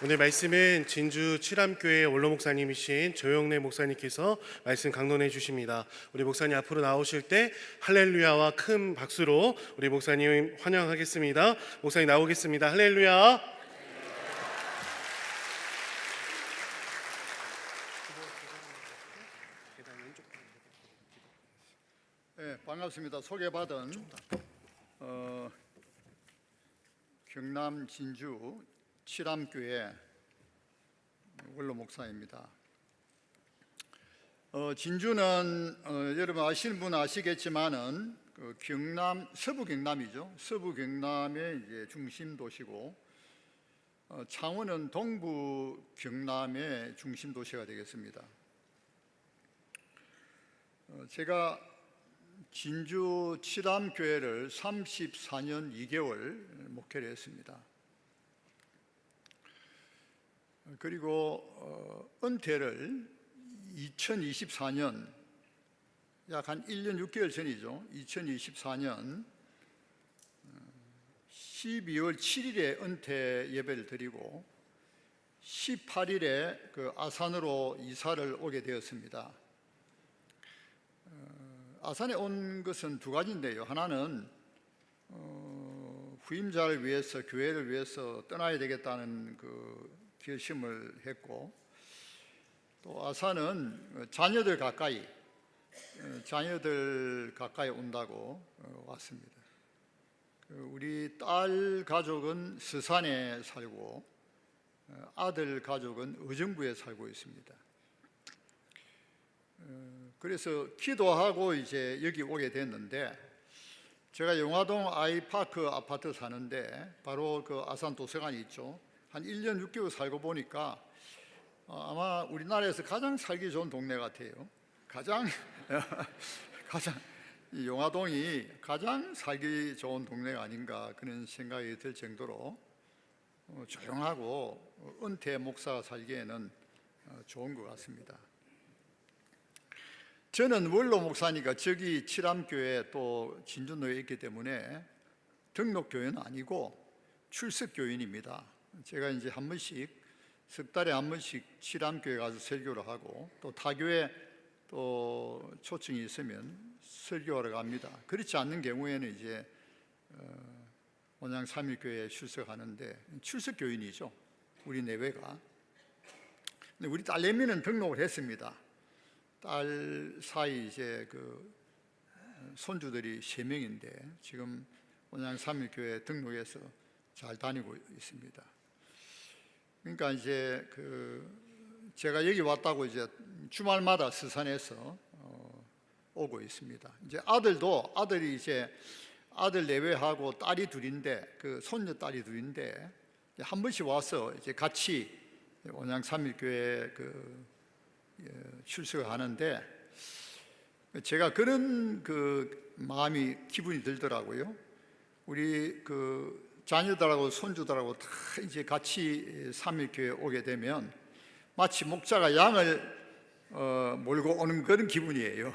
오늘 말씀은 진주 칠암교회 원로 목사님이신 조영래 목사님께서 말씀 강론해 주십니다. 우리 목사님 앞으로 나오실 때 할렐루야와 큰 박수로 우리 목사님 환영하겠습니다. 목사님 나오겠습니다. 할렐루야. 네, 반갑습니다. 소개받은 경남 진주 칠암교회 원로 목사입니다. 진주는 여러분 아시는 분은 아시겠지만은 경남 서부 경남이죠. 서부 경남의 이제 중심 도시고 창원은 동부 경남의 중심 도시가 되겠습니다. 제가 진주 칠암교회를 34년 2개월 목회를 했습니다. 그리고 은퇴를 2024년 약 한 1년 6개월 전이죠. 2024년 12월 7일에 은퇴 예배를 드리고 18일에 아산으로 이사를 오게 되었습니다. 아산에 온 것은 두 가지인데요. 하나는 후임자를 위해서, 교회를 위해서 떠나야 되겠다는 결심을 했고, 또 아산은 자녀들 가까이 온다고 왔습니다. 우리 딸 가족은 서산에 살고 아들 가족은 의정부에 살고 있습니다. 그래서 기도하고 이제 여기 오게 됐는데, 제가 영화동 아이파크 아파트 사는데 바로 아산 도서관이 있죠. 한 1년 6개월 살고 보니까 아마 우리나라에서 가장 살기 좋은 동네 같아요. 이 영화동이 가장 살기 좋은 동네가 아닌가 그런 생각이 들 정도로 조용하고 은퇴 목사가 살기에는 좋은 것 같습니다. 저는 원로 목사니까 저기 칠암교회 또 진주노에 있기 때문에 등록교회는 아니고 출석교인입니다. 제가 이제 한 번씩 석 달에 한 번씩 칠암교회 가서 설교를 하고 또 타교회 또 초청이 있으면 설교하러 갑니다. 그렇지 않는 경우에는 이제 온양 삼일교회에 출석하는데 출석교인이죠. 우리 내외가. 근데 우리 딸내미는 등록을 했습니다. 딸 사이 이제 손주들이 3명인데 지금 온양 삼일교회 등록해서 잘 다니고 있습니다. 그러니까 이제 제가 여기 왔다고 이제 주말마다 서산에서 오고 있습니다. 이제 아들이 이제 아들 내외하고 딸이 둘인데 손녀 딸이 둘인데 한 번씩 와서 이제 같이 온양 삼일교회 출석을 하는데 제가 그런 마음이 기분이 들더라고요. 우리 자녀들하고 손주들하고 다 이제 같이 삼일교회 오게 되면 마치 목자가 양을 몰고 오는 그런 기분이에요.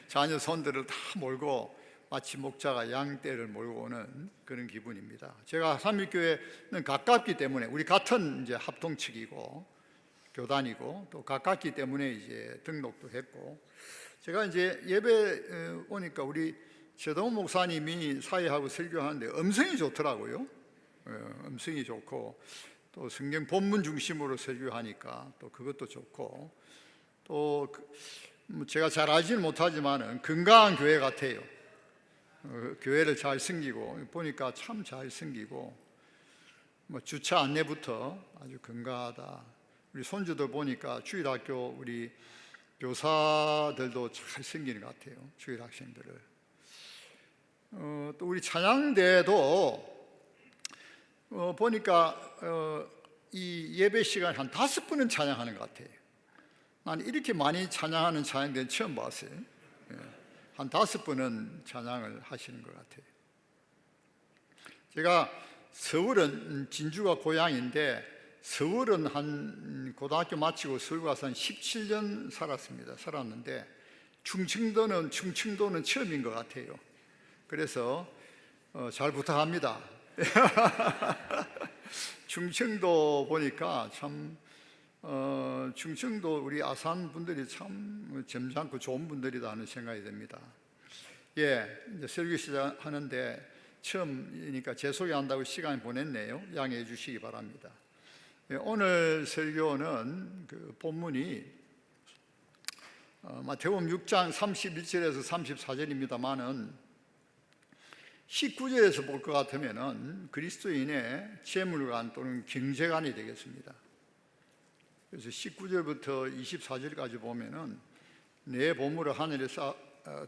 자녀 손들을 다 몰고 마치 목자가 양떼를 몰고 오는 그런 기분입니다. 제가 삼일교회는 가깝기 때문에 우리 같은 이제 합동측이고 교단이고 또 가깝기 때문에 이제 등록도 했고, 제가 이제 예배 오니까 우리 최동훈 목사님이 사회하고 설교하는데 음성이 좋더라고요. 음성이 좋고 또 성경 본문 중심으로 설교하니까 또 그것도 좋고, 또 제가 잘 알지는 못하지만 건강한 교회 같아요. 교회를 잘 섬기고 보니까 참 잘 섬기고 주차 안내부터 아주 건강하다. 우리 손주들 보니까 주일학교 우리 교사들도 잘 섬기는 것 같아요. 주일 학생들을. 또 우리 찬양대도 보니까 이 예배 시간 한 5번은 찬양하는 것 같아요. 난 이렇게 많이 찬양하는 찬양대는 처음 봤어요. 한 5번은 찬양을 하시는 것 같아요. 제가 서울은 진주가 고향인데 서울은 한 고등학교 마치고 서울 가서 한 17년 살았는데 충청도는 처음인 것 같아요. 그래서 잘 부탁합니다. 충청도 보니까 참 충청도 우리 아산 분들이 참 점잖고 좋은 분들이다 하는 생각이 듭니다. 예, 이제 설교 시작하는데 처음이니까 제 소개한다고 시간 보냈네요. 양해해 주시기 바랍니다. 예, 오늘 설교는 그 본문이 마태복음 6장 31절에서 34절입니다만은 19절에서 볼 것 같으면은 그리스도인의 재물관 또는 경제관이 되겠습니다. 그래서 19절부터 24절까지 보면은 내 보물을 하늘에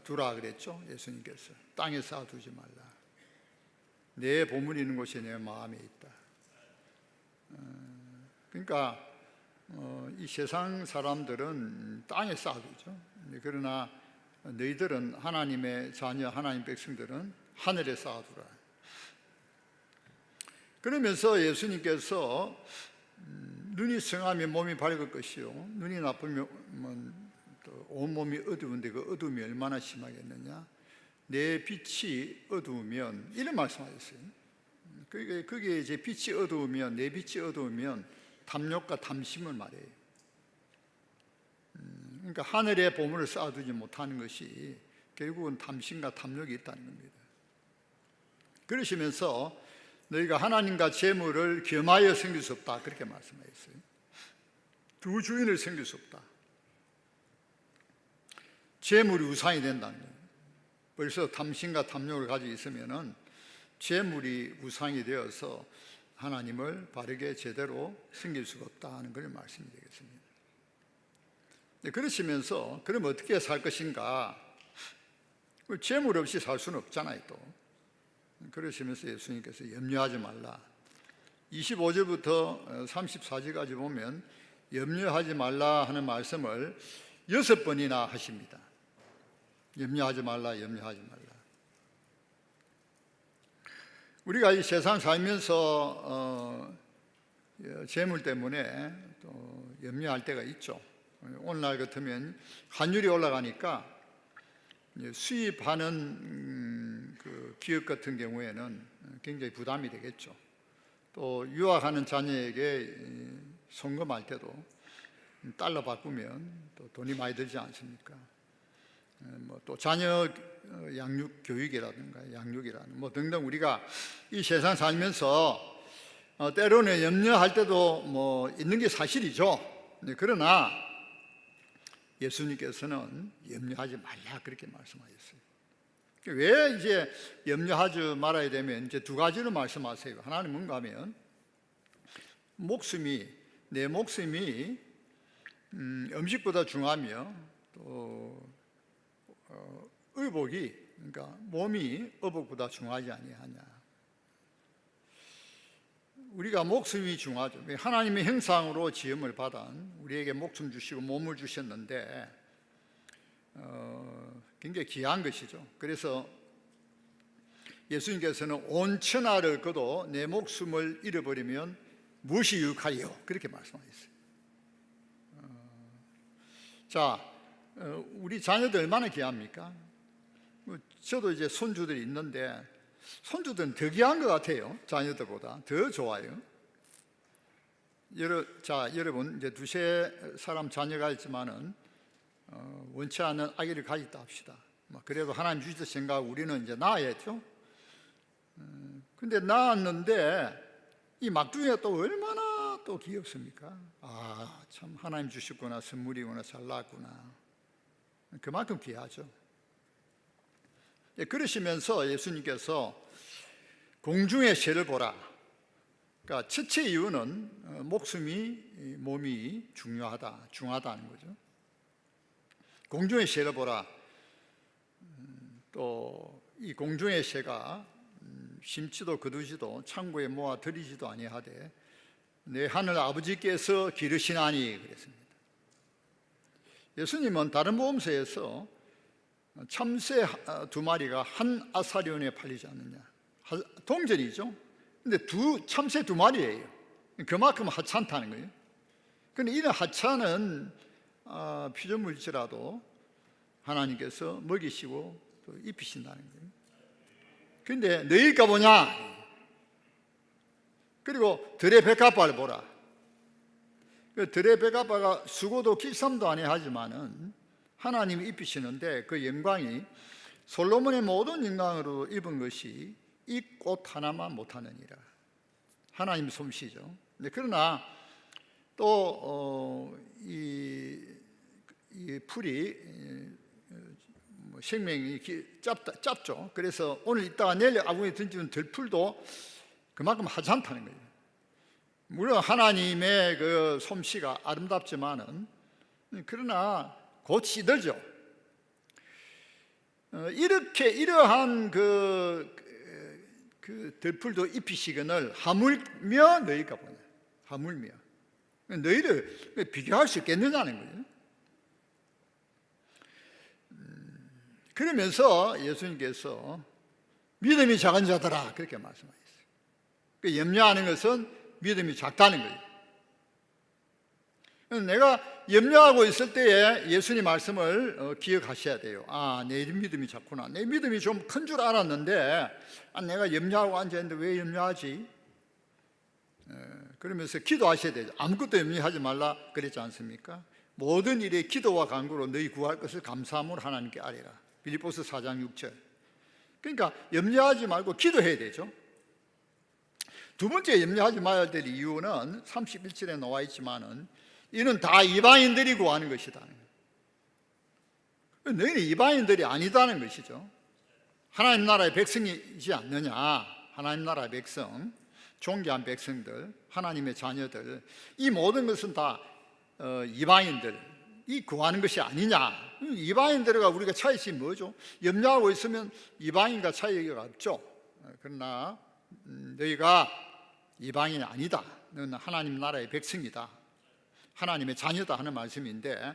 두라 그랬죠. 예수님께서 땅에 쌓아두지 말라. 내 보물이 있는 곳이 내 마음에 있다. 그러니까 이 세상 사람들은 땅에 쌓아두죠. 그러나 너희들은 하나님의 자녀, 하나님 백성들은 하늘에 쌓아두라. 그러면서 예수님께서 눈이 성하면 몸이 밝을 것이요 눈이 나쁘면 또 온몸이 어두운데 그 어두움이 얼마나 심하겠느냐. 내 빛이 어두우면 이런 말씀하셨어요. 그게 이제 빛이 어두우면, 내 빛이 어두우면 탐욕과 탐심을 말해요. 그러니까 하늘에 보물을 쌓아두지 못하는 것이 결국은 탐심과 탐욕이 있다는 겁니다. 그러시면서 너희가 하나님과 재물을 겸하여 섬길 수 없다 그렇게 말씀하셨어요. 두 주인을 섬길 수 없다. 재물이 우상이 된다는 거예요. 벌써 탐심과 탐욕을 가지고 있으면은 재물이 우상이 되어서 하나님을 바르게 제대로 섬길 수가 없다 하는 걸 말씀이 되겠습니다. 그러시면서 그럼 어떻게 살 것인가? 재물 없이 살 수는 없잖아요 또. 그러시면서 예수님께서 염려하지 말라. 25절부터 34절까지 보면 염려하지 말라 하는 말씀을 6번이나 하십니다. 염려하지 말라, 염려하지 말라. 우리가 이 세상 살면서 재물 때문에 또 염려할 때가 있죠. 오늘날 같으면 환율이 올라가니까 수입하는 그 기업 같은 경우에는 굉장히 부담이 되겠죠. 또 유학하는 자녀에게 송금할 때도 달러 바꾸면 또 돈이 많이 들지 않습니까? 또 자녀 양육 교육이라든가 양육이라는 등등 우리가 이 세상 살면서 때로는 염려할 때도 있는 게 사실이죠. 그러나 예수님께서는 염려하지 말라 그렇게 말씀하셨어요. 왜 이제 염려하지 말아야 되면 이제 두 가지로 말씀하세요. 하나는 뭔가 하면 내 목숨이 음식보다 중하며 또 의복이 그러니까 몸이 의복보다 중하지 아니하냐. 우리가 목숨이 중하죠. 하나님의 형상으로 지음을 받은 우리에게 목숨 주시고 몸을 주셨는데 굉장히 귀한 것이죠. 그래서 예수님께서는 온 천하를 거둬 내 목숨을 잃어버리면 무엇이 유익하여 그렇게 말씀하셨어요. 우리 자녀들 얼마나 귀합니까? 저도 이제 손주들이 있는데 손주들은 더 귀한 것 같아요. 자녀들보다 더 좋아요. 여러분 이제 두세 사람 자녀가 있지만은 원치 않는 아기를 가졌다 합시다. 그래도 하나님 주셨다 생각하고 우리는 이제 낳아야죠. 근데 낳았는데 이 막둥이가 또 얼마나 또 귀엽습니까? 참 하나님 주셨구나, 선물이구나, 잘 낳았구나. 그만큼 귀하죠. 그러시면서 예수님께서 공중의 새를 보라. 그러니까 첫째 이유는 몸이 중하다는 거죠. 공중의 새를 보라. 또 이 공중의 새가 심지도 거두지도 창고에 모아 들이지도 아니하되 내 하늘 아버지께서 기르시나니 그랬습니다. 예수님은 다른 복음서에서 참새 두 마리가 한 아사리온에 팔리지 않느냐. 동전이죠. 근데 참새 두 마리예요. 그만큼 하찮다는 거예요. 근데 이런 하찮은 피조물질라도 하나님께서 먹이시고 또 입히신다는 거예요. 근데 너희가 뭐냐? 그리고 들의 백합화를 보라. 그 들의 백합화가 수고도 길쌈도 아니하지만은 하나님이 입히시는데 그 영광이 솔로몬의 모든 영광으로 입은 것이 이 꽃 하나만 못하느니라. 하나님 솜씨죠. 그러나 또 이 풀이 생명이 짧죠. 그래서 오늘 이따가 내일 아궁이에 던지는 들풀도 그만큼 하찮다는 거예요. 물론 하나님의 그 솜씨가 아름답지만은 그러나 곧 시들죠. 이러한 그 들풀도 입히시거늘 하물며 너희가 보냐. 하물며 너희를 비교할 수 있겠느냐는 거예요. 그러면서 예수님께서 믿음이 작은 자들아 그렇게 말씀하셨어요. 그 염려하는 것은 믿음이 작다는 거예요. 내가 염려하고 있을 때에 예수님 말씀을 기억하셔야 돼요. 아, 내 믿음이 작구나. 내 믿음이 좀 큰 줄 알았는데 내가 염려하고 앉아있는데 왜 염려하지? 그러면서 기도하셔야 되죠. 아무것도 염려하지 말라 그랬지 않습니까? 모든 일에 기도와 간구로 너희 구할 것을 감사함으로 하나님께 아뢰라. 빌립보서 4장 6절. 그러니까 염려하지 말고 기도해야 되죠. 두 번째 염려하지 말아야 될 이유는 31절에 나와 있지만은 이는 다 이방인들이 구하는 것이다. 너희는 이방인들이 아니다는 것이죠. 하나님 나라의 백성이지 않느냐. 하나님 나라의 백성, 존귀한 백성들, 하나님의 자녀들, 이 모든 것은 다 이방인들이 구하는 것이 아니냐. 이방인들과 우리가 차이점이 뭐죠? 염려하고 있으면 이방인과 차이가 없죠. 그러나 너희가 이방인이 아니다. 너는 하나님 나라의 백성이다. 하나님의 자녀다 하는 말씀인데,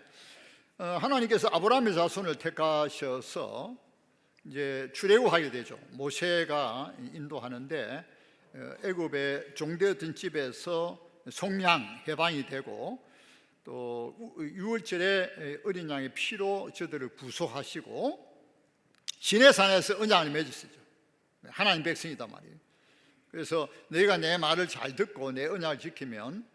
하나님께서 아브라함의 자손을 택하셔서 이제 출애굽하게 되죠. 모세가 인도하는데 애굽의 종되었던 집에서 속량 해방이 되고 또 유월절에 어린 양의 피로 저들을 구속하시고 시내산에서 언약을 맺으시죠. 하나님 백성이다 말이에요. 그래서 너희가 내 말을 잘 듣고 내 언약을 지키면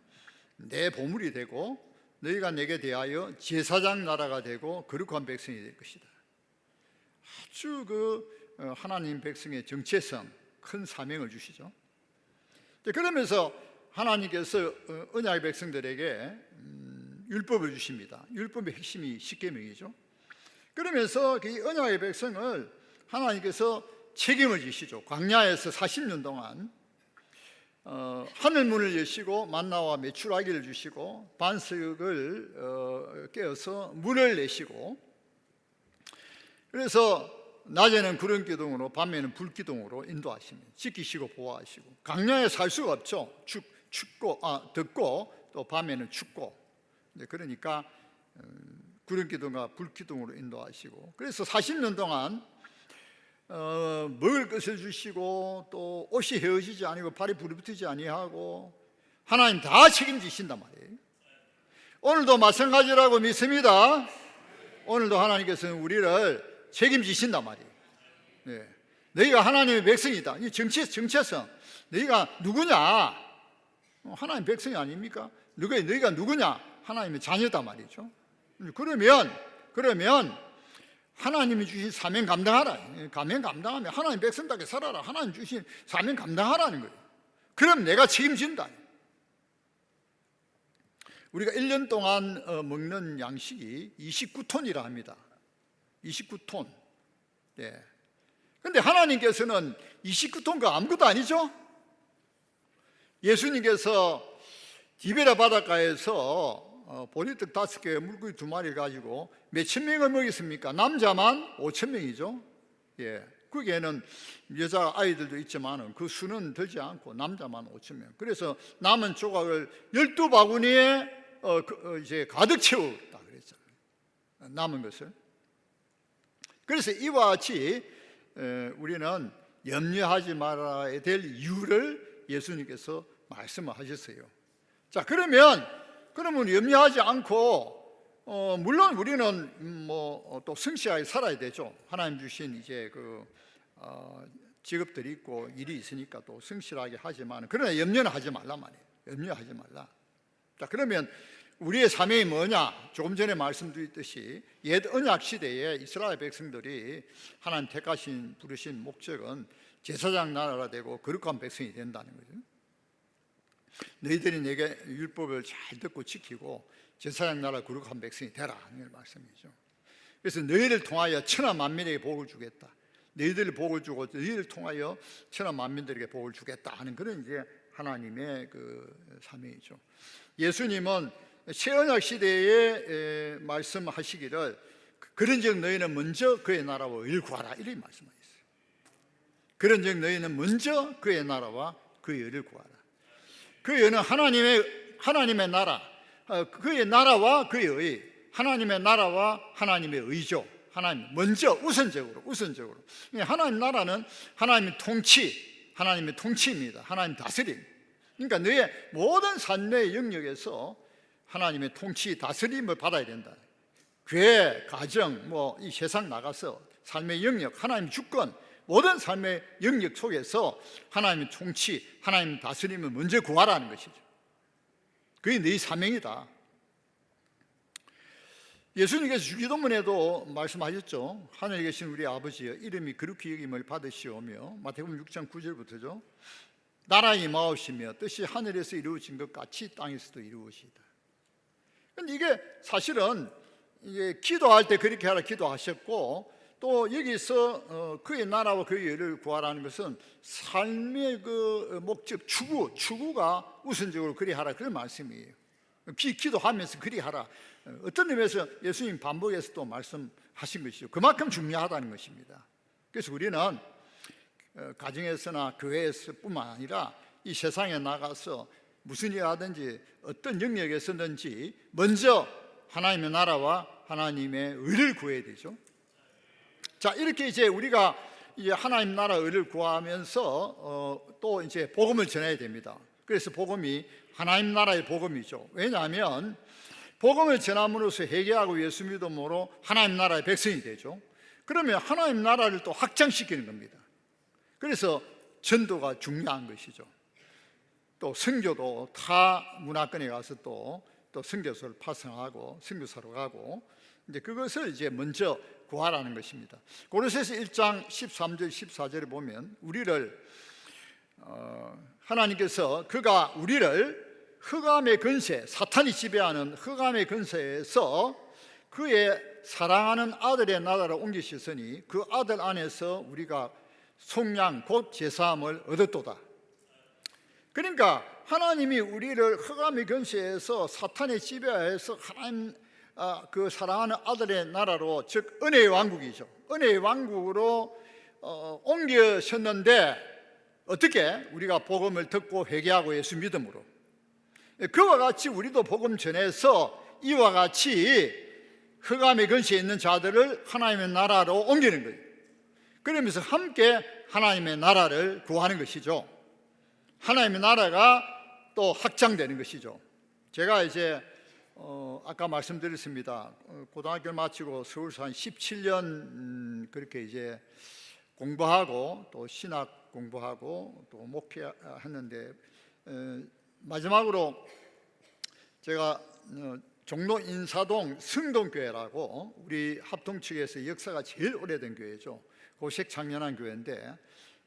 내 보물이 되고 너희가 내게 대하여 제사장 나라가 되고 거룩한 백성이 될 것이다. 아주 하나님 백성의 정체성, 큰 사명을 주시죠. 그러면서 하나님께서 언약의 백성들에게 율법을 주십니다. 율법의 핵심이 십계명이죠. 그러면서 이 언약의 백성을 하나님께서 책임을 지시죠. 광야에서 40년 동안 하늘문을 여시고 만나와 메추라기를 주시고 반석을 깨어서 물을 내시고, 그래서 낮에는 구름 기둥으로 밤에는 불 기둥으로 인도하십니다. 지키시고 보호하시고. 광야에 살 수가 없죠. 덥고 또 밤에는 춥고. 그러니까 구름 기둥과 불 기둥으로 인도하시고, 그래서 40년 동안 먹을 것을 주시고 또 옷이 헤어지지 아니고 발이 부르붙지 아니하고 하나님 다 책임지신단 말이에요. 오늘도 마찬가지라고 믿습니다. 오늘도 하나님께서는 우리를 책임지신단 말이에요. 네. 너희가 하나님의 백성이다. 이 정체성. 너희가 누구냐? 하나님 백성이 아닙니까? 너희가 누구냐? 하나님의 자녀다 말이죠. 그러면 하나님이 주신 사명 감당하라. 사명 감당하면 하나님 백성답게 살아라. 하나님 주신 사명 감당하라는 거예요. 그럼 내가 책임진다. 우리가 1년 동안 먹는 양식이 29톤이라 합니다. 29톤. 네. 근데 하나님께서는 29톤가 아무것도 아니죠? 예수님께서 디베라 바닷가에서 보리떡 5개, 물고기 2마리 가지고 몇천 명을 먹였습니까? 남자만 5천 명이죠. 예. 거기에는 여자 아이들도 있지만 그 수는 들지 않고 남자만 5천 명. 그래서 남은 조각을 12바구니에 이제 가득 채웠다 그랬잖아요. 남은 것을. 그래서 이와 같이 우리는 염려하지 말아야 될 이유를 예수님께서 말씀을 하셨어요. 자, 그러면 염려하지 않고 물론 우리는 또 성실하게 살아야 되죠. 하나님 주신 이제 직업들이 있고 일이 있으니까 또 성실하게 하지만, 그러나 염려는 하지 말란 말이에요. 염려하지 말라. 자, 그러면 우리의 사명이 뭐냐? 조금 전에 말씀드렸듯이 옛 언약 시대에 이스라엘 백성들이 하나님 택하신 부르신 목적은 제사장 나라가 되고 거룩한 백성이 된다는 거죠. 너희들이 내게 율법을 잘 듣고 지키고 제사장 나라 거룩한 백성이 되라 하는 말씀이죠. 그래서 너희를 통하여 천하 만민에게 복을 주겠다. 너희들을 복을 주고 너희를 통하여 천하 만민들에게 복을 주겠다 하는 그런 이제 하나님의 그 사명이죠. 예수님은 새언약 시대에 말씀하시기를 그런즉 너희는 먼저 그의 나라와 의를 구하라 이렇게 말씀하셨어요. 그런즉 너희는 먼저 그의 나라와 그의 의를 구하라. 그의 의는 하나님의 나라, 그의 나라와 그의 의, 하나님의 나라와 하나님의 의죠. 하나님 먼저 우선적으로 하나님 나라는 하나님의 통치입니다. 하나님 다스림. 그러니까 너의 모든 삶의 영역에서 하나님의 통치 다스림을 받아야 된다. 교회, 가정, 이 세상 나가서 삶의 영역, 하나님 주권, 모든 삶의 영역 속에서 하나님의 통치, 하나님 다스림을 먼저 구하라는 것이죠. 그게 너희 사명이다. 예수님께서 주기도문에도 말씀하셨죠. 하늘에 계신 우리 아버지여 이름이 거룩히 여김을 받으시오며, 마태복음 6장 9절부터죠. 나라에 임하옵시며 뜻이 하늘에서 이루어진 것 같이 땅에서도 이루어지이다. 근데 이게 사실은 이게 기도할 때 그렇게 하라 기도하셨고, 또 여기서 그의 나라와 그의 의를 구하라는 것은 삶의 그 목적, 추구가 우선적으로 그리 하라 그런 말씀이에요. 기도하면서 그리 하라. 어떤 의미에서 예수님 반복해서 또 말씀하신 것이죠. 그만큼 중요하다는 것입니다. 그래서 우리는 가정에서나 교회에서뿐만 아니라 이 세상에 나가서 무슨 일 하든지 어떤 영역에서든지 먼저 하나님의 나라와 하나님의 의를 구해야 되죠. 자, 이렇게 이제 우리가 이제 하나님 나라 의를 구하면서 또 이제 복음을 전해야 됩니다. 그래서 복음이 하나님 나라의 복음이죠. 왜냐하면 복음을 전함으로써 회개하고 예수 믿음으로 하나님 나라의 백성이 되죠. 그러면 하나님 나라를 또 확장시키는 겁니다. 그래서 전도가 중요한 것이죠. 또 선교도 타 문화권에 가서 또 선교소를 파송하고 선교사로 가고, 이제 그것을 이제 먼저 구하라는 것입니다. 고린도서 1장 13절 14절에 보면 우리를 하나님께서 그가 우리를 흑암의 근세, 사탄이 지배하는 흑암의 근세에서 그의 사랑하는 아들의 나라로 옮기셨으니 그 아들 안에서 우리가 속량 곧 제사함을 얻었도다. 그러니까 하나님이 우리를 흑암의 근세에서 사탄의 지배하에서 하나님 그 사랑하는 아들의 나라로, 즉 은혜의 왕국이죠. 은혜의 왕국으로 옮기셨는데 어떻게? 우리가 복음을 듣고 회개하고 예수 믿음으로. 그와 같이 우리도 복음 전해서 이와 같이 흑암의 근시에 있는 자들을 하나님의 나라로 옮기는 거예요. 그러면서 함께 하나님의 나라를 구하는 것이죠. 하나님의 나라가 또 확장되는 것이죠. 제가 이제 아까 말씀드렸습니다. 고등학교를 마치고 서울서 한 17년 그렇게 이제 공부하고 또 신학 공부하고 또 목회했는데, 마지막으로 제가 종로 인사동 승동교회라고 우리 합동 측에서 역사가 제일 오래된 교회죠. 고색 창년한 교회인데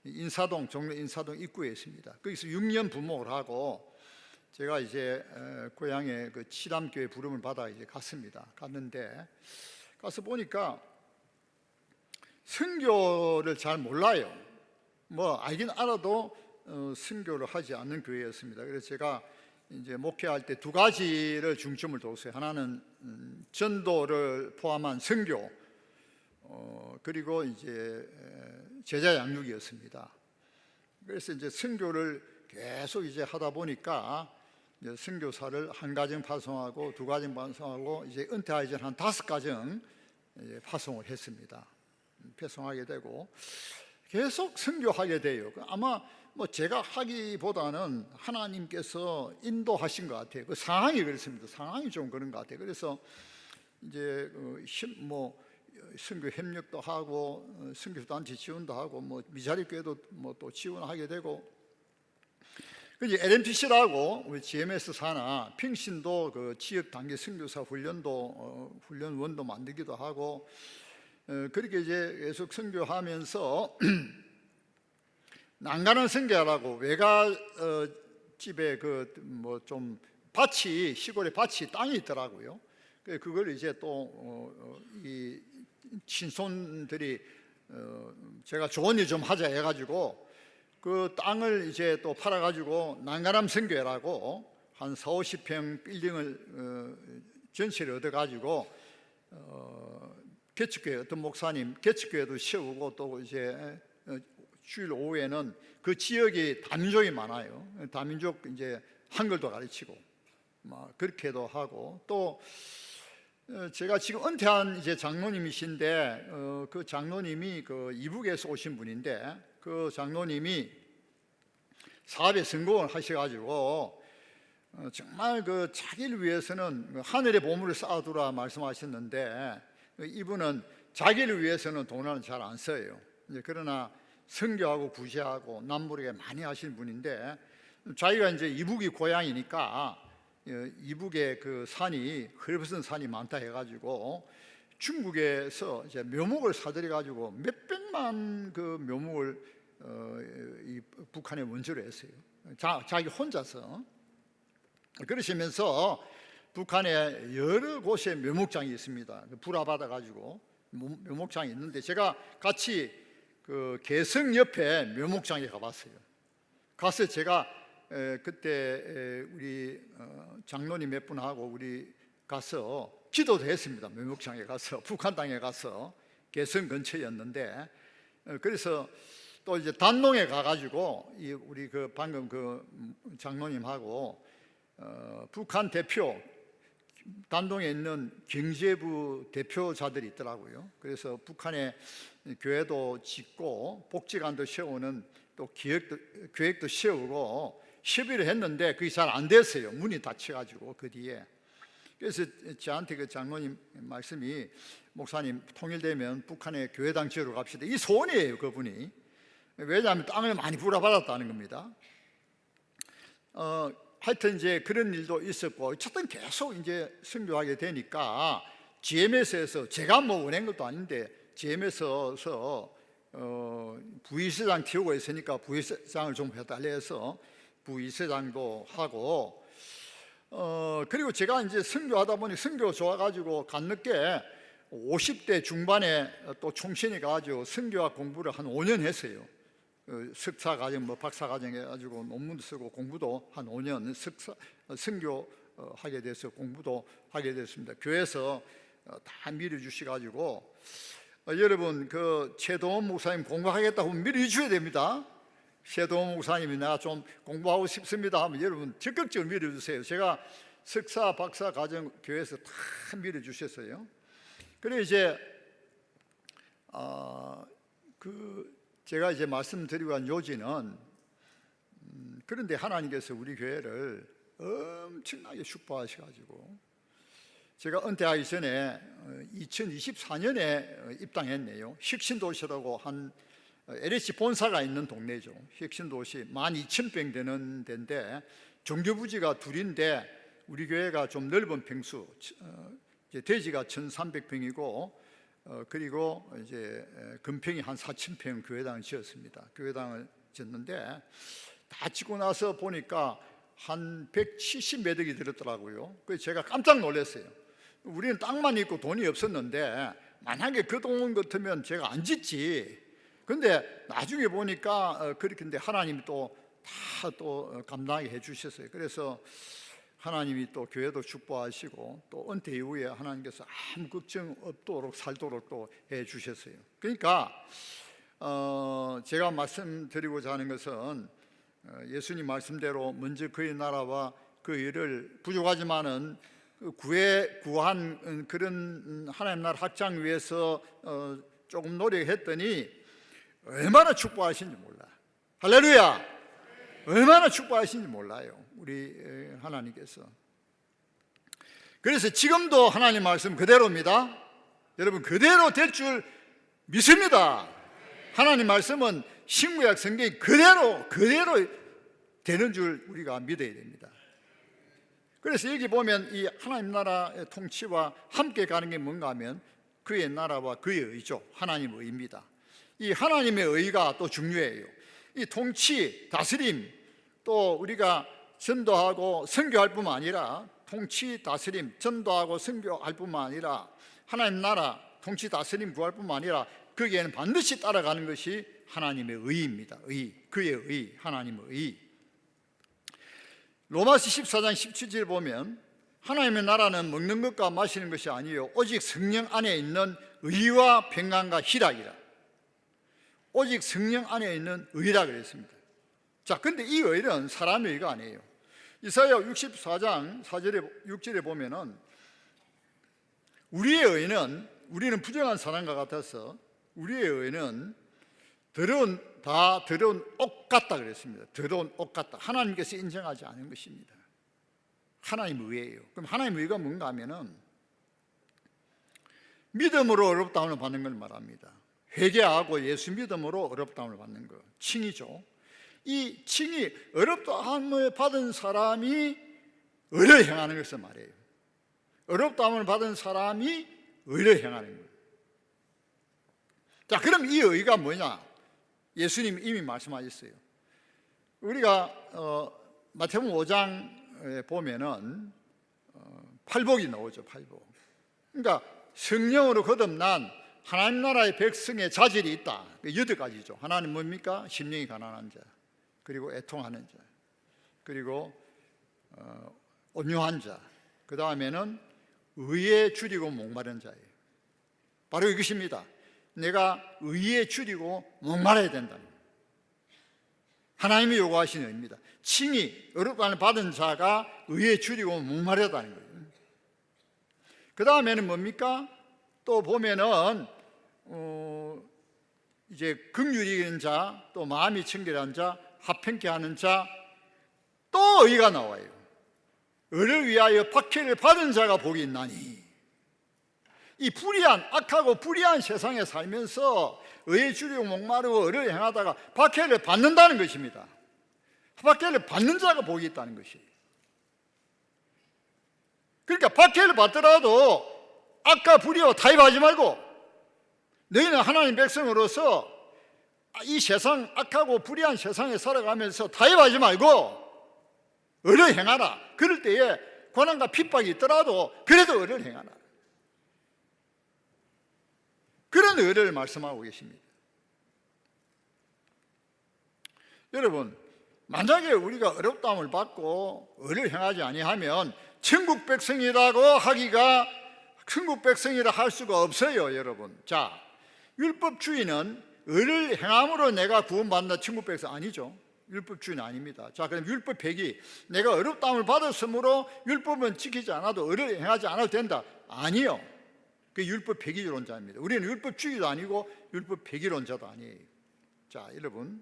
인사동, 종로 인사동 입구에 있습니다. 거기서 6년 부목을 하고 제가 이제 고향에 그 칠암교회 부름을 받아 이제 갔습니다. 갔는데 가서 보니까 선교를 잘 몰라요. 알긴 알아도 선교를 하지 않는 교회였습니다. 그래서 제가 이제 목회할 때 두 가지를 중점을 뒀어요. 하나는 전도를 포함한 선교, 그리고 이제 제자 양육이었습니다. 그래서 이제 선교를 계속 이제 하다 보니까 이제 선교사를 한 가정 파송하고 두 가정 파송하고 이제 은퇴하기 전 한 5가정 파송을 했습니다. 배송하게 되고 계속 선교하게 돼요. 아마 제가 하기보다는 하나님께서 인도하신 것 같아요. 그 상황이 그렇습니다. 상황이 좀 그런 것 같아요. 그래서 이제 선교 협력도 하고 선교 단체 지원도 하고 뭐 미자리 교회도 뭐 또 지원하게 되고, 이제 LMPC라고 우리 GMS 산하 평신도 그 지역 단계 선교사 훈련도 훈련원도 만들기도 하고, 그렇게 이제 계속 선교하면서 난간한 선교라고 외가 집에 그 뭐 좀 밭이, 시골에 밭이 땅이 있더라고요. 그걸 이제 또 이 친손들이 제가 좋은 일 좀 하자 해가지고 그 땅을 이제 또 팔아가지고 난간함 선교회라고 한 40~50평 빌딩을 전시를 얻어가지고 개척교회 어떤 목사님 개척교회도 세우고, 또 이제 주일 오후에는 그 지역이 다민족이 많아요. 다민족 이제 한글도 가르치고 막 그렇게도 하고, 또 제가 지금 은퇴한 이제 장로님이신데 그 장로님이 그 이북에서 오신 분인데, 그 장로님이 사업에 성공을 하셔가지고 정말 그 자기를 위해서는 하늘의 보물을 쌓아두라 말씀하셨는데, 이분은 자기를 위해서는 돈을 잘 안 써요. 그러나 선교하고 구제하고 남부르게 많이 하신 분인데, 자기가 이제 이북이 고향이니까 이북에 그 산이 헐벗은 산이 많다 해가지고 중국에서 이제 묘목을 사들여 가지고 몇백만 그 묘목을 이 북한에 원조를 했어요. 자기 혼자서. 그러시면서 북한에 여러 곳에 묘목장이 있습니다. 불화받아 가지고 묘목장이 있는데, 제가 같이 그 개성 옆에 묘목장에 가봤어요. 가서 제가 그때 우리 장로님 몇 분하고 우리 가서 기도도 했습니다. 묘목장에 가서, 북한 땅에 가서, 개성 근처였는데, 그래서 또 이제 단동에 가가지고 우리 그 방금 그 장로님하고 북한 대표, 단동에 있는 경제부 대표자들이 있더라고요. 그래서 북한에 교회도 짓고 복지관도 세우는 또 계획도 세우고 협의를 했는데 그게 잘 안 됐어요. 문이 닫혀가지고 그 뒤에. 그래서 저한테 그 장로님 말씀이, 목사님 통일되면 북한에 교회당 지으러 갑시다. 이 소원이에요, 그분이. 왜냐하면 땅을 많이 불화받았다는 겁니다. 하여튼 이제 그런 일도 있었고, 어쨌든 계속 이제 선교하게 되니까 GMS에서, 제가 뭐 원한 것도 아닌데 GMS에서 부이사장 튀우고 있으니까 부이사장을 좀 해달래 해서 부이사장도 하고, 그리고 제가 이제 선교하다 보니 선교 좋아가지고 간늦게 50대 중반에 또 총신이 가가지고 선교학 공부를 한 5년 했어요. 석사 과정, 뭐 박사 과정 해가지고 논문도 쓰고 공부도 한 5년 선교 하게 돼서 공부도 하게 됐습니다. 교회에서 다 밀어주셔가지고, 여러분 그 최동원 목사님 공부하겠다고 밀어주셔야 됩니다. 최동원 목사님이 내가 좀 공부하고 싶습니다 하면 여러분 적극적으로 밀어주세요. 제가 석사 박사 과정 교회에서 다 밀어주셨어요. 그래 이제 제가 이제 말씀드리고 한 요지는, 그런데 하나님께서 우리 교회를 엄청나게 축복하셔가지고, 제가 은퇴하기 전에 2024년에 입당했네요. 혁신도시라고 한 LH 본사가 있는 동네죠. 혁신도시 12,000평 되는 데인데 정규부지가 둘인데 우리 교회가 좀 넓은 평수, 대지가 1,300평이고 그리고 이제 금평이 한 4,000평 교회당을 지었습니다. 교회당을 지었는데 다 짓고 나서 보니까 한 170몇 억이 들었더라고요. 그래서 제가 깜짝 놀랐어요. 우리는 땅만 있고 돈이 없었는데 만약에 그 돈 같으면 제가 안 짓지. 근데 나중에 보니까 그렇게 하나님이 또 다 또 감당하게 해주셨어요. 그래서 하나님이 또 교회도 축복하시고 또 은퇴 이후에 하나님께서 아무 걱정 없도록 살도록 또 해주셨어요. 그러니까 제가 말씀드리고자 하는 것은, 예수님 말씀대로 먼저 그의 나라와 그 일을, 부족하지만은 구한 그런 하나님 나라 확장 위해서 조금 노력했더니 얼마나 축복하신지 몰라요. 할렐루야! 얼마나 축복하신지 몰라요, 우리 하나님께서. 그래서 지금도 하나님 말씀 그대로입니다. 여러분 그대로 될 줄 믿습니다. 하나님 말씀은 신구약 성경이 그대로 되는 줄 우리가 믿어야 됩니다. 그래서 여기 보면 이 하나님 나라의 통치와 함께 가는 게 뭔가 하면 그의 나라와 그의 의죠. 하나님의 의입니다. 이 하나님의 의가 또 중요해요. 이 통치, 다스림, 또 우리가 전도하고 선교할 뿐만 아니라 통치, 다스림, 전도하고 선교할 뿐만 아니라 하나님 나라 통치, 다스림 구할 뿐만 아니라 거기에는 반드시 따라가는 것이 하나님의 의입니다. 의, 그의 의, 하나님의 의. 로마서 14장 17절 보면 하나님의 나라는 먹는 것과 마시는 것이 아니요 오직 성령 안에 있는 의와 평안과 희락이라. 오직 성령 안에 있는 의라 그랬습니다. 자, 근데 이 의는 사람의 의가 아니에요. 이사야 64장 4절에 6절에 보면은 우리의 의는, 우리는 부정한 사람과 같아서 우리의 의는 더러운 옷 같다 그랬습니다. 더러운 옷 같다. 하나님께서 인정하지 않은 것입니다. 하나님의 의예요. 그럼 하나님의 의가 뭔가 하면은 믿음으로 어렵다함을 받는 걸 말합니다. 회개하고 예수 믿음으로 어렵다함을 받는 것, 칭이죠. 이 칭이 어렵다함을 받은 사람이 의를 행하는 것을 말해요. 어렵다함을 받은 사람이 의를 행하는 거예요. 자, 그럼 이 의가 뭐냐? 예수님이 이미 말씀하셨어요. 우리가 마태복음 5장에 보면은 팔복이 나오죠. 팔복. 그러니까 성령으로 거듭난 하나님 나라의 백성의 자질이 있다. 8가지죠. 하나는 뭡니까? 심령이 가난한 자, 그리고 애통하는 자, 그리고 온유한 자, 그 다음에는 의에 줄이고 목마른 자예요. 바로 이것입니다. 내가 의에 줄이고 목말라야 된다. 하나님이 요구하시는 의입니다. 칭이 어렵다는 받은 자가 의에 줄이고 목마르다는 거예요. 그 다음에는 뭡니까? 또 보면은 이제 긍휼이 있는 자, 또 마음이 청결한 자, 합평케 하는 자, 또 의가 나와요. 의를 위하여 박해를 받은 자가 복이 있나니. 이 불의한, 악하고 불의한 세상에 살면서 의에 줄이고 목마르고 의를 행하다가 박해를 받는다는 것입니다. 박해를 받는 자가 복이 있다는 것이에요. 그러니까 박해를 받더라도 악과 불의와 타협하지 말고 너희는 하나님 백성으로서 이 세상, 악하고 불의한 세상에 살아가면서 타협하지 말고 의를 행하라. 그럴 때에 고난과 핍박이 있더라도 그래도 의를 행하라. 그런 의를 말씀하고 계십니다. 여러분, 만약에 우리가 어렵다함을 받고 의를 행하지 아니하면 천국 백성이라고 하기가, 천국 백성이라 할 수가 없어요, 여러분. 자, 율법주의는 의를 행함으로 내가 구원받는다 천국 백성 아니죠. 율법주의는 아닙니다. 자, 그럼 율법 폐기, 내가 어렵다함을 받았으므로 율법은 지키지 않아도 의를 행하지 않아도 된다 아니요. 그 율법 폐기론자입니다. 우리는 율법주의도 아니고 율법 폐기론자도 아니에요. 자, 여러분,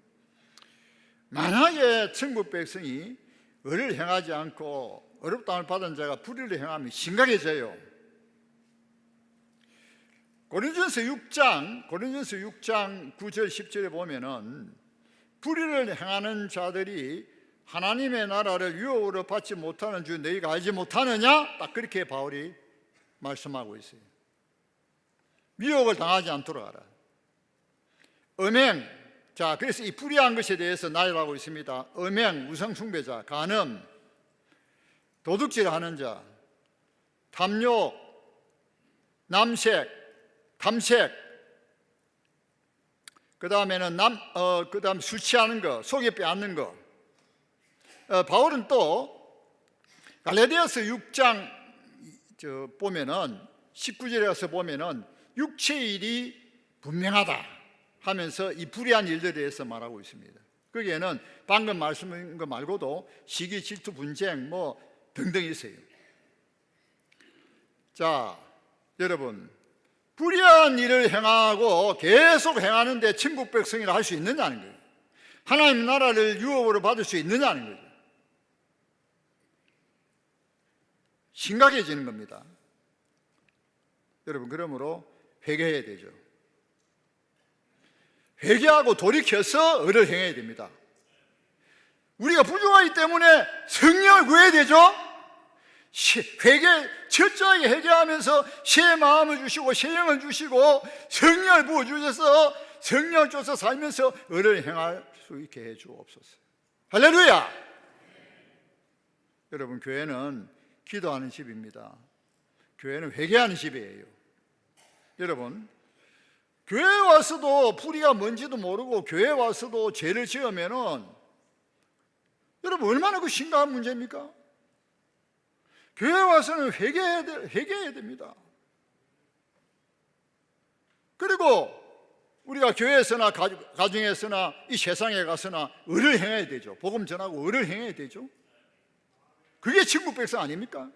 만약에 천국 백성이 의를 행하지 않고 어렵다함을 받은 자가 불의를 행하면 심각해져요. 고린도전서 6장 9절 10절에 보면은 불의를 행하는 자들이 하나님의 나라를 유업으로 받지 못하는 줄 너희가 알지 못하느냐? 딱 그렇게 바울이 말씀하고 있어요. 미혹을 당하지 않도록 하라. 음행, 자, 그래서 이 불의한 것에 대해서 나열하고 있습니다. 음행, 우상숭배자, 간음, 도둑질하는 자, 탐욕, 남색, 탐색, 그 다음에는 그다음 술 취하는 거, 속에 빼앗는 거. 바울은 또 갈라디아서 6장 보면은 19절에 가서 보면은 육체의 일이 분명하다 하면서 이 불의한 일들에 대해서 말하고 있습니다. 거기에는 방금 말씀한 거 말고도 시기, 질투, 분쟁 뭐 등등 있어요. 자, 여러분, 불의한 일을 행하고 계속 행하는데 천국 백성이라 할 수 있느냐는 거예요. 하나님 나라를 유업으로 받을 수 있느냐는 거죠. 심각해지는 겁니다. 여러분, 그러므로 회개해야 되죠. 회개하고 돌이켜서 의를 행해야 됩니다. 우리가 부족하기 때문에 성령을 구해야 되죠. 철저하게 회개하면서 새 마음을 주시고 새 영을 주시고 성령을 부어주셔서 성령을 쫓아 살면서 의를 행할 수 있게 해주옵소서. 할렐루야. 여러분, 교회는 기도하는 집입니다. 교회는 회개하는 집이에요. 여러분, 교회에 와서도 불의가 뭔지도 모르고 교회에 와서도 죄를 지으면은 여러분, 얼마나 그 심각한 문제입니까? 교회에 와서는 회개해야 됩니다. 그리고 우리가 교회에서나 가정에서나 이 세상에 가서나 의를 행해야 되죠. 복음 전하고 의를 행해야 되죠. 그게 천국 백성 아닙니까?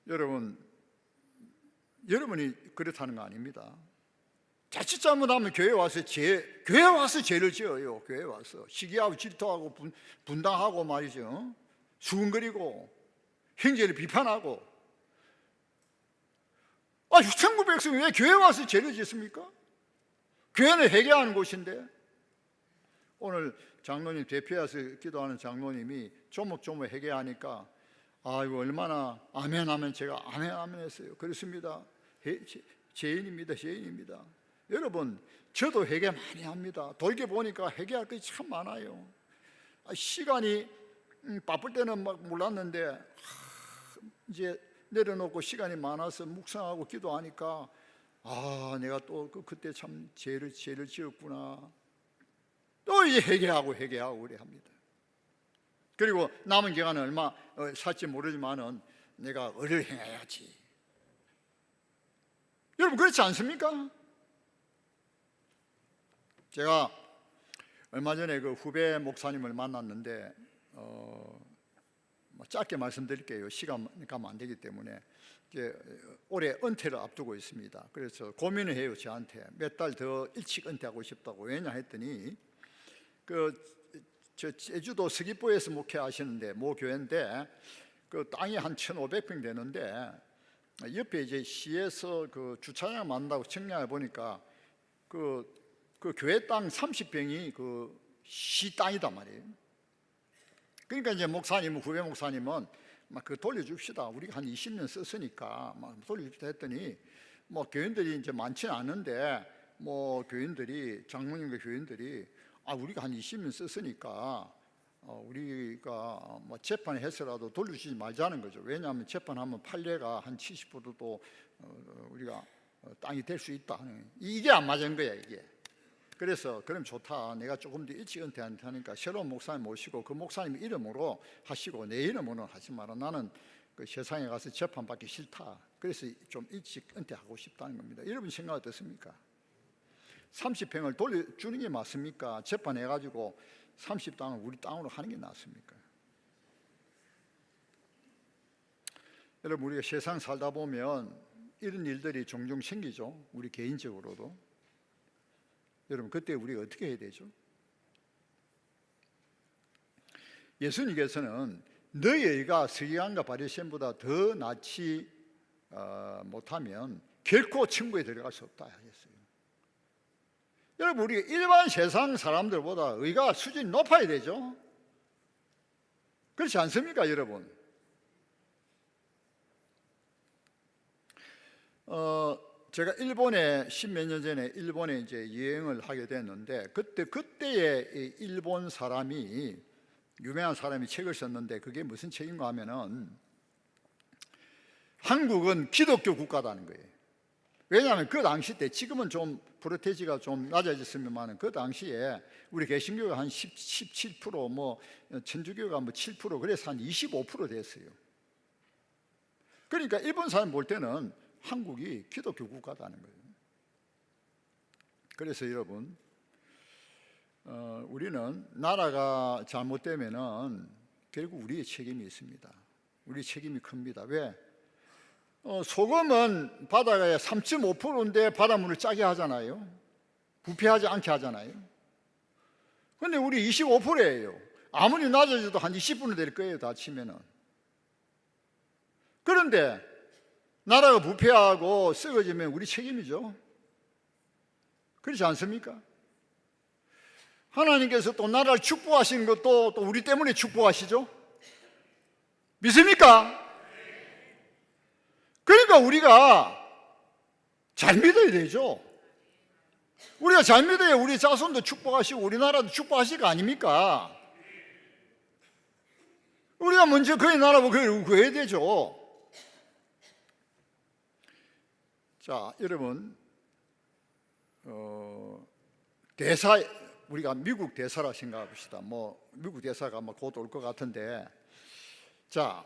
여러분이 그렇다는 거 아닙니다. 자칫 잘못하면 교회에 와서 죄를 지어요. 교회에 와서 시기하고 질투하고 분당하고 말이죠. 수군거리고 형제를 비판하고. 천국 백성이 왜 교회에 와서 죄를 짓습니까? 교회는 회개하는 곳인데. 오늘 장로님 대표해서 기도하는 장로님이 조목조목 회개하니까 이거 얼마나 아멘 하면 제가 아멘 했어요. 그렇습니다. 죄인입니다. 여러분, 저도 회개 많이 합니다. 돌이켜보니까 회개할 것이 참 많아요. 시간이 바쁠 때는 막 몰랐는데 이제 내려놓고 시간이 많아서 묵상하고 기도하니까 내가 또 그때 참 죄를 지었구나. 또 이제 회개하고 그래 합니다. 그리고 남은 기간은 얼마 살지 모르지만은 내가 의를 행해야지. 여러분, 그렇지 않습니까? 제가 얼마 전에 그 후배 목사님을 만났는데 짧게 말씀드릴게요. 시간이 가면 안 되기 때문에. 이제 올해 은퇴를 앞두고 있습니다. 그래서 고민을 해요. 저한테 몇 달 더 일찍 은퇴하고 싶다고. 왜냐 했더니 저 제주도 서귀포에서 목회하시는데 모 교회인데 그 땅이 한 1,500평 되는데 옆에 이제 시에서 그 주차장 만든다고 청약해 보니까 그 교회 땅 30평이 그 시 땅이단 말이에요. 그러니까 이제 후배 목사님은 막 돌려줍시다. 우리가 한 20년 썼으니까 막 돌려줍시다 했더니 교인들이 이제 많지는 않은데 교인들이 장로님과 교인들이 우리가 한 20년 썼으니까 우리가 재판해서라도 돌려주지 말자는 거죠. 왜냐하면 재판하면 판례가 한 70%도 우리가 땅이 될 수 있다. 이게 안 맞은 거야, 이게. 그래서 그럼 좋다. 내가 조금 더 일찍 은퇴하니까 새로운 목사님 모시고 그 목사님 이름으로 하시고 내 이름으로는 하지 마라. 나는 그 세상에 가서 재판받기 싫다. 그래서 좀 일찍 은퇴하고 싶다는 겁니다. 여러분 생각 어떻습니까? 30평을 돌려주는 게 맞습니까? 재판해가지고 30땅을 우리 땅으로 하는 게 낫습니까? 여러분, 우리가 세상 살다 보면 이런 일들이 종종 생기죠. 우리 개인적으로도. 여러분, 그때 우리가 어떻게 해야 되죠? 예수님께서는 너희 의가 서기관과 바리새인보다 더 낫지 못하면 결코 천국에 들어갈 수 없다 하셨어요. 여러분, 우리가 일반 세상 사람들보다 의가 수준이 높아야 되죠. 그렇지 않습니까, 여러분? 제가 일본에 10몇 년 전에 일본에 이제 여행을 하게 됐는데 그때의 일본 사람이 유명한 사람이 책을 썼는데 그게 무슨 책인가 하면은 한국은 기독교 국가다는 거예요. 왜냐하면 그 당시 때 지금은 좀 프로테지가 좀 낮아졌으면은 그 당시에 우리 개신교가 한 17% 천주교가 7% 그래서 한 25% 됐어요. 그러니까 일본 사람 볼 때는 한국이 기독교 국가다는 거예요. 그래서 여러분, 우리는 나라가 잘못되면은 결국 우리의 책임이 있습니다. 우리 책임이 큽니다. 왜? 소금은 바다에 3.5%인데 바닷물을 짜게 하잖아요. 부패하지 않게 하잖아요. 그런데 우리 25%예요. 아무리 낮아져도 한 20% 될 거예요, 다 치면은. 그런데 나라가 부패하고 썩어지면 우리 책임이죠. 그렇지 않습니까? 하나님께서 또 나라를 축복하시는 것도 또 우리 때문에 축복하시죠. 믿습니까? 그러니까 우리가 잘 믿어야 되죠. 우리가 잘 믿어야 우리 자손도 축복하시고 우리나라도 축복하실 거 아닙니까? 우리가 먼저 그의 나라 그걸 구해야 되죠. 자, 여러분, 대사, 우리가 미국 대사라 생각합시다. 미국 대사가 곧 올 것 같은데, 자,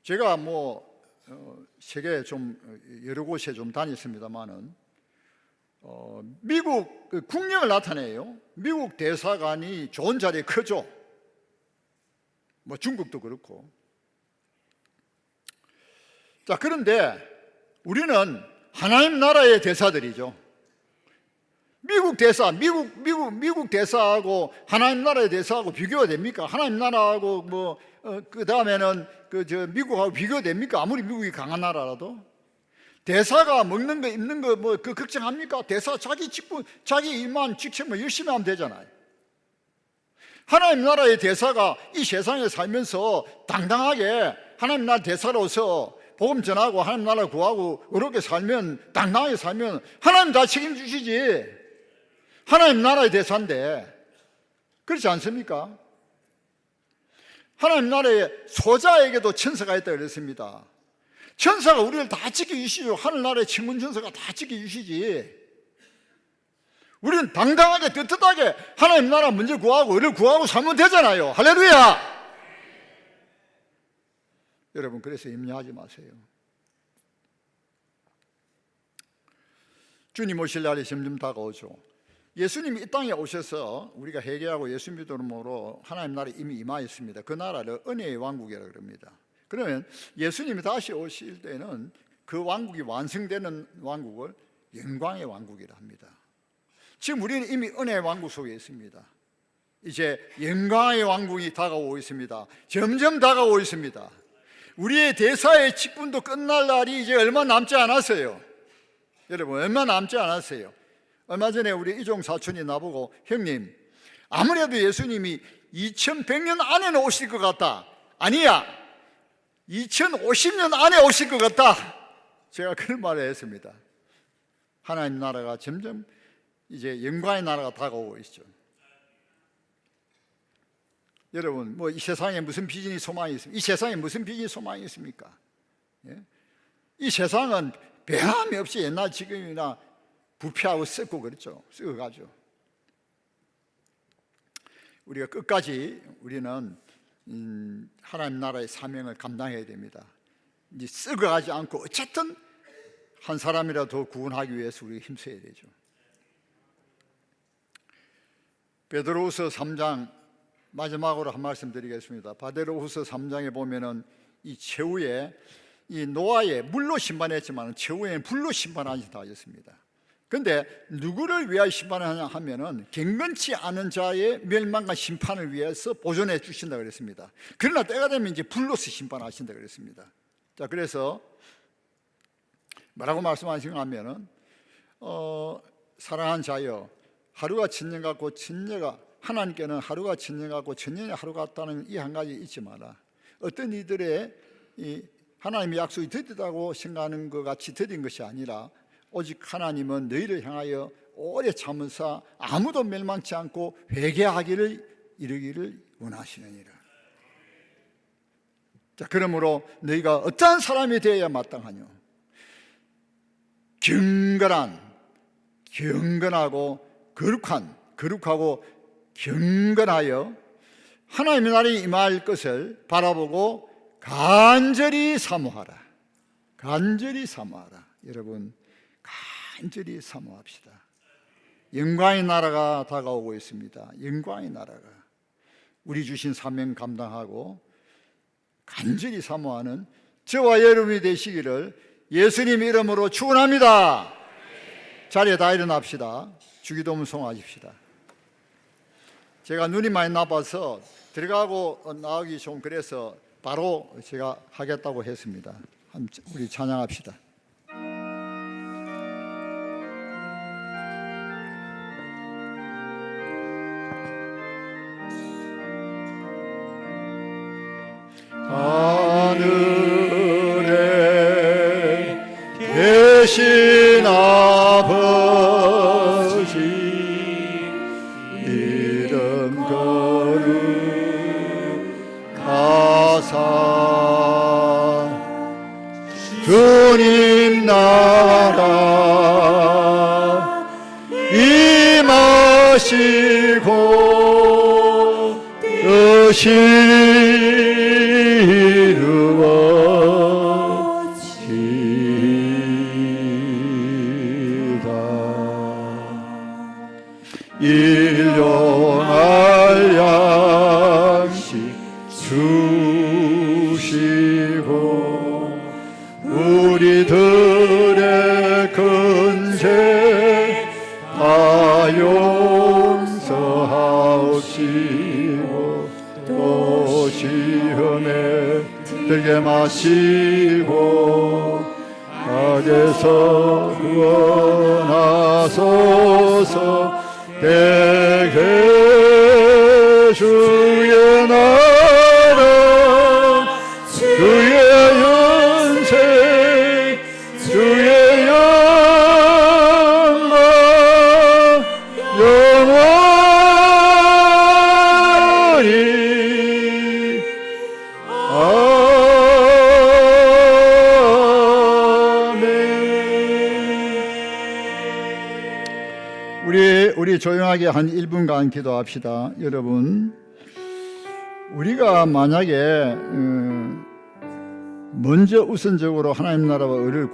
제가 세계 좀 여러 곳에 좀 다녔습니다만은, 미국 국력을 나타내요. 미국 대사관이 좋은 자리에 크죠. 중국도 그렇고. 자, 그런데 우리는 하나님 나라의 대사들이죠. 미국 대사하고 하나님 나라의 대사하고 비교가 됩니까? 하나님 나라하고 그 다음에는 미국하고 비교가 됩니까? 아무리 미국이 강한 나라라도. 대사가 먹는 거 입는 거 그 걱정합니까? 대사 자기 직분 자기 일만 직책만 열심히 하면 되잖아요. 하나님 나라의 대사가 이 세상에 살면서 당당하게 하나님 나라 대사로서 복음 전하고 하나님 나라 구하고 어렵게 살면, 당당하게 살면 하나님 다 책임주시지. 하나님 나라의 대사인데 그렇지 않습니까? 하나님 나라의 소자에게도 천사가 있다 그랬습니다. 천사가 우리를 다 지켜주시죠. 하늘나라의 친군 천사가 다 지켜주시지. 우리는 당당하게 떳떳하게 하나님 나라 먼저 구하고 의를 구하고 살면 되잖아요. 할렐루야. 여러분, 그래서 염려하지 마세요. 주님 오실 날이 점점 다가오죠. 예수님이 이 땅에 오셔서 우리가 회개하고 예수 믿음으로 하나님 나라에 이미 임하였습니다. 그 나라를 은혜의 왕국이라고 그럽니다. 그러면 예수님이 다시 오실 때는 그 왕국이 완성되는 왕국을 영광의 왕국이라 합니다. 지금 우리는 이미 은혜의 왕국 속에 있습니다. 이제 영광의 왕국이 다가오고 있습니다. 점점 다가오고 있습니다. 우리의 대사의 직분도 끝날 날이 이제 얼마 남지 않았어요. 여러분, 얼마 남지 않았어요. 얼마 전에 우리 이종 사촌이 나보고, 형님, 아무래도 예수님이 2100년 안에는 오실 것 같다. 아니야, 2050년 안에 오실 것 같다. 제가 그런 말을 했습니다. 하나님 나라가 점점 이제 영광의 나라가 다가오고 있죠. 여러분, 이 세상에 무슨 비전이 소망이 있습니까? 이 세상에 무슨 비전이 소망이 있습니까? 예? 이 세상은 변함이 없이 옛날 지금이나 부패하고 썩고 그렇죠. 썩어가죠. 우리가 끝까지 우리는 하나님 나라의 사명을 감당해야 됩니다. 이제 썩어가지 않고 어쨌든 한 사람이라도 구원하기 위해서 우리가 힘써야 되죠. 베드로후서 3장 마지막으로 한 말씀 드리겠습니다. 베드로후서 3장에 보면은 이 최후에 이 노아의 물로 심판했지만 최후에는 불로 심판하신다 하셨습니다. 그런데 누구를 위하여 심판하냐 하면은 경건치 않은 자의 멸망과 심판을 위해서 보존해 주신다 그랬습니다. 그러나 때가 되면 이제 불로서 심판하신다 그랬습니다. 자, 그래서 뭐라고 말씀하시는가 하면은 사랑하는 자여, 하루가 천년 같고 천년가 하나님께는 하루가 천년 같고 천년이 하루 같다는 이 한 가지 잊지 마라. 어떤 이들의 이 하나님의 약속이 더디다고 생각하는 것 같이 더딘 것이 아니라 오직 하나님은 너희를 향하여 오래 참으사 아무도 멸망치 않고 회개하기를 이르기를 원하시느니라. 자, 그러므로 너희가 어떠한 사람이 되어야 마땅하뇨? 경건하고 거룩하고 경건하여 하나님의 날이 임할 것을 바라보고 간절히 사모하라. 간절히 사모하라. 여러분, 간절히 사모합시다. 영광의 나라가 다가오고 있습니다. 영광의 나라가 우리 주신 사명 감당하고 간절히 사모하는 저와 여러분이 되시기를 예수님 이름으로 축원합니다. 자리에 다 일어납시다. 주기도문 송하십시다. 제가 눈이 많이 나빠서 들어가고 나오기 좀 그래서 바로 제가 하겠다고 했습니다. 우리 찬양합시다. 하늘에 계신 아버지 이름 거룩하사 주님 나라 임하시고 뜻이 일용할 양식 주시고 우리들의 근죄 다 용서하옵시고 또 시험에 들게 마시고 악에서 구원하소서. 대개 주의 나라 주의 연생 주의 영광 영원히 우리 조용하게 한 1분간 기도합시다. 여러분, 우리가 만약에 먼저 우선적으로 하나님 나라와 의를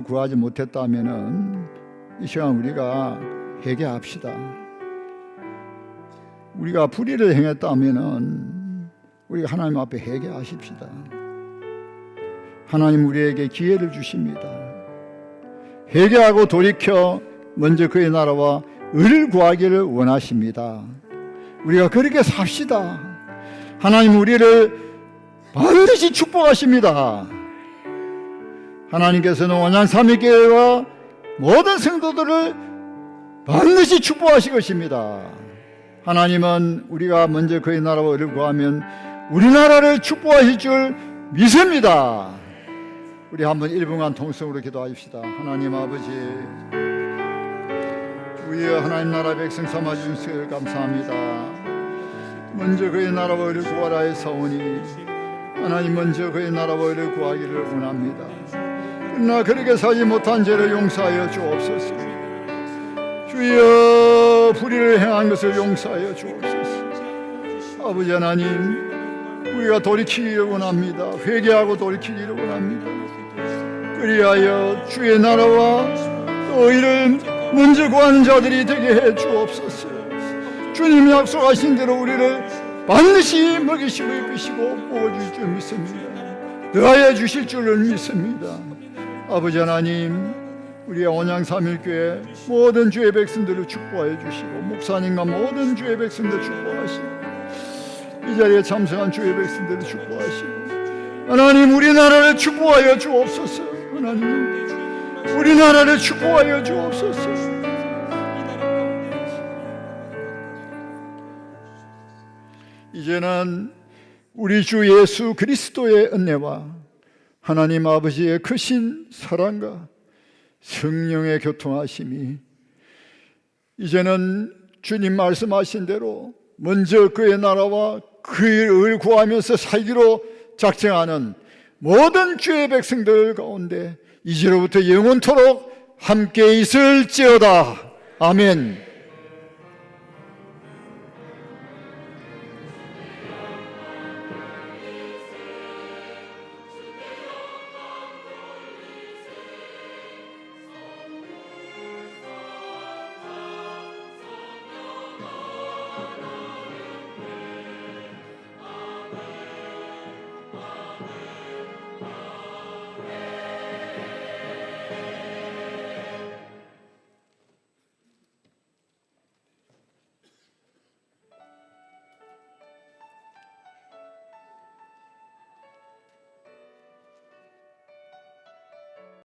구하지 못했다면은 이 시간 우리가 회개합시다. 우리가 불의를 행했다면은 우리가 하나님 앞에 회개하십시다. 하나님 우리에게 기회를 주십니다. 회개하고 돌이켜 먼저 그의 나라와 의를 구하기를 원하십니다. 우리가 그렇게 삽시다. 하나님 우리를 반드시 축복하십니다. 하나님께서는 원양 삼위교회와 모든 성도들을 반드시 축복하실 것입니다. 하나님은 우리가 먼저 그의 나라와 의를 구하면 우리나라를 축복하실 줄 믿습니다. 우리 한번 1분간 통성으로 기도하십시다. 하나님 아버지, 주여 하나님 나라 백성 삼아주신 것을 감사합니다. 먼저 그의 나라와 의를 구하라 했사오니 하나님 먼저 그의 나라와 의를 구하기를 원합니다. 그러나 그렇게 살지 못한 죄를 용서하여 주옵소서. 주여 불의를 행한 것을 용서하여 주옵소서. 아버지 하나님, 우리가 돌이키기를 원합니다. 회개하고 돌이키기를 원합니다. 그리하여 주의 나라와 또 의를 먼저 구하는 자들이 되게 해 주옵소서. 주님이 약속하신 대로 우리를 반드시 먹이시고 입히시고 보호주실 줄 믿습니다. 더하여 주실 줄을 믿습니다. 아버지 하나님, 우리의 원양삼일교회 모든 주의 백성들을 축복하여 주시고 목사님과 모든 주의 백성들 축복하시고 이 자리에 참석한 주의 백성들을 축복하시고 하나님 우리나라를 축복하여 주옵소서. 하나님 우리나라를 축복하여 주옵소서. 이제는 우리 주 예수 그리스도의 은혜와 하나님 아버지의 크신 사랑과 성령의 교통하심이 이제는 주님 말씀하신 대로 먼저 그의 나라와 그의 의를 구하면서 살기로 작정하는 모든 주의 백성들 가운데 이제로부터 영원토록 함께 있을지어다. 아멘.